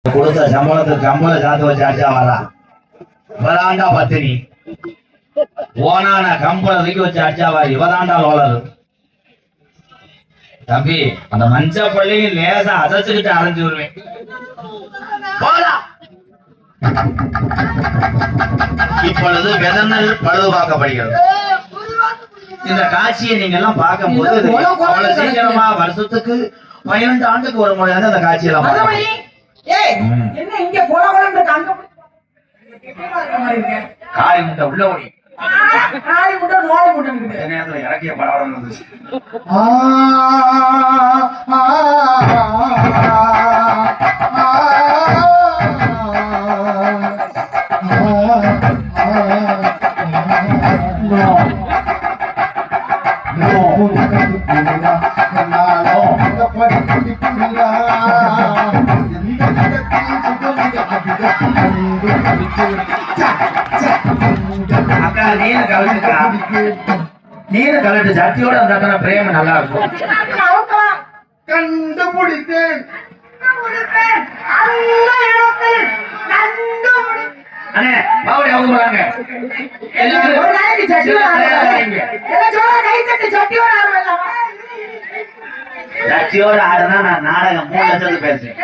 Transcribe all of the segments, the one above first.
கொடுத்த சம்பளத்துக்கு கம்பள சாத்து வச்சு அடிச்சா இவதாண்டா பத்தினி ஓனான கம்பள தூக்கி வச்சு அடிச்சா இவதாண்டா லோலர். தம்பி அந்த மஞ்ச பள்ளியும் லேசா அசைச்சுக்கிட்டு அரைஞ்சு வருவேன். இப்பொழுது வெதனல் பழுது பார்க்கப்படுகிறது. இந்த காட்சியை நீங்க எல்லாம் பார்க்கும் போது சீக்கிரமா வருஷத்துக்கு 12 ஆண்டுக்கு ஒரு முறை அந்த காட்சியெல்லாம் காய் முட்டை உள்ள ஓடி நேரத்தில் இறக்கிய படம் இருந்துச்சு. அக்கா நீல கலட்டு சட்டியோட அந்த பிரேம நல்லா இருக்கும். கண்டுபிடித்தேன் அண்ணே பாவடி அவங்க போறாங்க. சட்டியோட ஆடுனா நான் நாடகம் 3 லட்சத்துக்கு பேசுறேன்.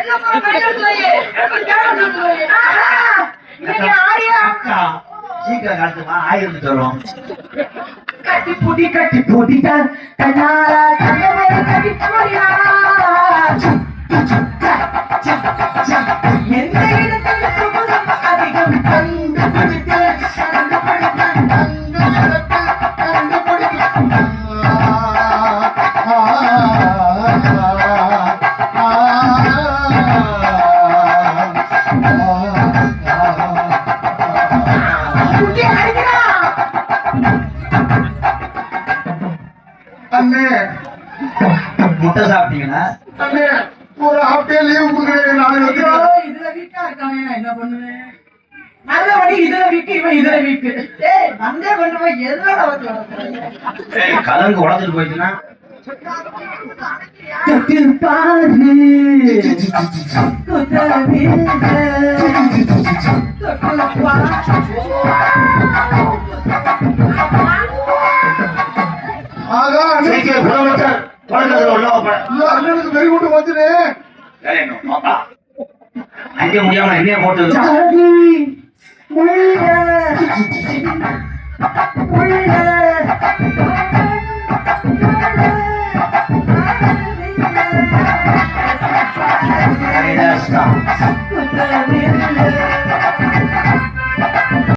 சீக்கிரம் காட்டுமா 1000 சொல்லுவோம். கட்டி பூட்டிட்டான் எந்த இடத்தில் சுமதம் அதிகம் முட்டை சாப்பிட்டீங்கன்னா ஒரு ஹாஃப்டே லீவ் கொடுக்குறேன். இதுல வீக்கா இருக்கானே நான் என்ன பண்ணுவேன்? நல்ல வண்டி இதுல வீக்கு இவன் இதுல வீக்கு. ஏய் வந்தே கொண்டு போய் எதுல வச்சு ஏய் கலங்க உடைச்சிட்டு போயிடுனா கட்டி பாரு குதவில தொட்டு ஆகா நீங்க புறமச்சர் படத்துல உள்ளவங்க அண்ணனுக்கு வெரி குட் வந்துனே ஏனோ பாப்பா அங்கே முடியாம என்னைய போட்டு சாதி முள்ள முள்ள